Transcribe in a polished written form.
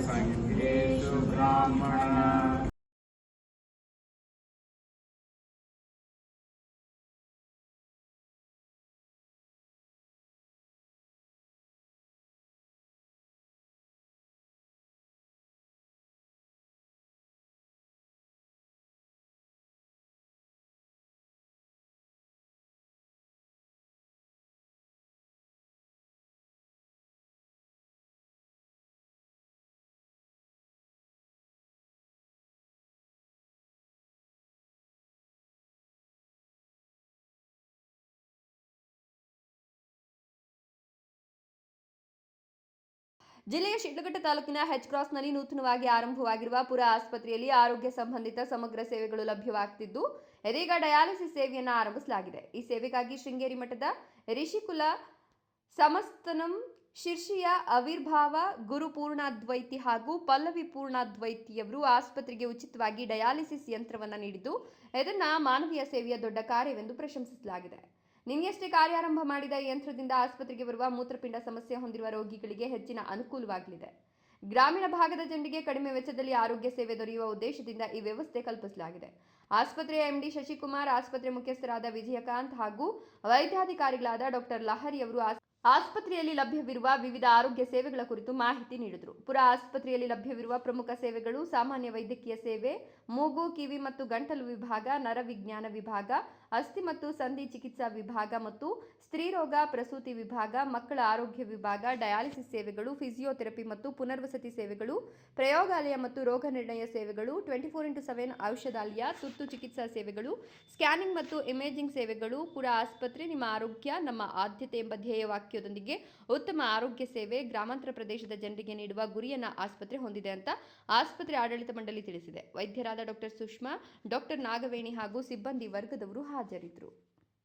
ಸಂಘೇಶು ಬ್ರಾಹ್ಮಣ. ಜಿಲ್ಲೆಯ ಶಿಡ್ಲಘಟ್ಟ ತಾಲೂಕಿನ ಹೆಚ್ ಕ್ರಾಸ್ನಲ್ಲಿ ನೂತನವಾಗಿ ಆರಂಭವಾಗಿರುವ ಪುರ ಆಸ್ಪತ್ರೆಯಲ್ಲಿ ಆರೋಗ್ಯ ಸಂಬಂಧಿತ ಸಮಗ್ರ ಸೇವೆಗಳು ಲಭ್ಯವಾಗುತ್ತಿದ್ದು ಇದೀಗ ಡಯಾಲಿಸಿಸ್ ಸೇವೆಯನ್ನು ಆರಂಭಿಸಲಾಗಿದೆ. ಈ ಸೇವೆಗಾಗಿ ಶೃಂಗೇರಿ ಮಠದ ರಿಷಿಕುಲ ಸಮಸ್ತನಂ ಶಿರ್ಷಿಯ ಅವಿರ್ಭಾವ ಗುರು ಪೂರ್ಣಾದ್ವೈತಿ ಹಾಗೂ ಪಲ್ಲವಿ ಪೂರ್ಣಾದ್ವೈತಿಯವರು ಆಸ್ಪತ್ರೆಗೆ ಉಚಿತವಾಗಿ ಡಯಾಲಿಸಿಸ್ ಯಂತ್ರವನ್ನು ನೀಡಿದ್ದು ಇದನ್ನು ಮಾನವೀಯ ಸೇವೆಯ ದೊಡ್ಡ ಕಾರ್ಯವೆಂದು ಪ್ರಶಂಸಿಸಲಾಗಿದೆ. ನಿನ್ನೆಯಷ್ಟೇ ಕಾರ್ಯಾರಂಭ ಮಾಡಿದ ಈ ಯಂತ್ರದಿಂದ ಆಸ್ಪತ್ರೆಗೆ ಬರುವ ಮೂತ್ರಪಿಂಡ ಸಮಸ್ಯೆ ಹೊಂದಿರುವ ರೋಗಿಗಳಿಗೆ ಹೆಚ್ಚಿನ ಅನುಕೂಲವಾಗಲಿದೆ. ಗ್ರಾಮೀಣ ಭಾಗದ ಜನರಿಗೆ ಕಡಿಮೆ ವೆಚ್ಚದಲ್ಲಿ ಆರೋಗ್ಯ ಸೇವೆ ದೊರೆಯುವ ಉದ್ದೇಶದಿಂದ ಈ ವ್ಯವಸ್ಥೆ ಕಲ್ಪಿಸಲಾಗಿದೆ. ಆಸ್ಪತ್ರೆಯ ಎಂಡಿ ಶಶಿಕುಮಾರ್, ಆಸ್ಪತ್ರೆ ಮುಖ್ಯಸ್ಥರಾದ ವಿಜಯಕಾಂತ್ ಹಾಗೂ ವೈದ್ಯಾಧಿಕಾರಿಗಳಾದ ಡಾಕ್ಟರ್ ಲಹರಿ ಅವರು ಆಸ್ಪತ್ರೆಯಲ್ಲಿ ಲಭ್ಯವಿರುವ ವಿವಿಧ ಆರೋಗ್ಯ ಸೇವೆಗಳ ಕುರಿತು ಮಾಹಿತಿ ನೀಡಿದರು. ಪುರ ಆಸ್ಪತ್ರೆಯಲ್ಲಿ ಲಭ್ಯವಿರುವ ಪ್ರಮುಖ ಸೇವೆಗಳು ಸಾಮಾನ್ಯ ವೈದ್ಯಕೀಯ ಸೇವೆ, ಮೂಗು, ಕಿವಿ ಮತ್ತು ಗಂಟಲು ವಿಭಾಗ, ನರವಿಜ್ಞಾನ ವಿಭಾಗ, ಅಸ್ಥಿ ಮತ್ತು ಸಂಧಿ ಚಿಕಿತ್ಸಾ ವಿಭಾಗ ಮತ್ತು ಸ್ತ್ರೀರೋಗ ಪ್ರಸೂತಿ ವಿಭಾಗ, ಮಕ್ಕಳ ಆರೋಗ್ಯ ವಿಭಾಗ, ಡಯಾಲಿಸಿಸ್ ಸೇವೆಗಳು, ಫಿಸಿಯೋಥೆರಪಿ ಮತ್ತು ಪುನರ್ವಸತಿ ಸೇವೆಗಳು, ಪ್ರಯೋಗಾಲಯ ಮತ್ತು ರೋಗ ನಿರ್ಣಯ ಸೇವೆಗಳು, 24x7 ಔಷಧಾಲಯ, ತುರ್ತು ಚಿಕಿತ್ಸಾ ಸೇವೆಗಳು, ಸ್ಕ್ಯಾನಿಂಗ್ ಮತ್ತು ಇಮೇಜಿಂಗ್ ಸೇವೆಗಳು. ಪುರ ಆಸ್ಪತ್ರೆ ನಿಮ್ಮ ಆರೋಗ್ಯ ನಮ್ಮ ಆದ್ಯತೆ ಎಂಬ ಧ್ಯೇಯ ವಾಕ್ಯದೊಂದಿಗೆ ಉತ್ತಮ ಆರೋಗ್ಯ ಸೇವೆ ಗ್ರಾಮಾಂತರ ಪ್ರದೇಶದ ಜನರಿಗೆ ನೀಡುವ ಗುರಿಯನ್ನು ಆಸ್ಪತ್ರೆ ಹೊಂದಿದೆ ಅಂತ ಆಸ್ಪತ್ರೆ ಆಡಳಿತ ಮಂಡಳಿ ತಿಳಿಸಿದೆ. ವೈದ್ಯರಾದ ಡಾಕ್ಟರ್ ಸುಷ್ಮಾ, ಡಾಕ್ಟರ್ ನಾಗವೇಣಿ ಹಾಗೂ ಸಿಬ್ಬಂದಿ ವರ್ಗದವರು ಹಾಜರಿದ್ದರು.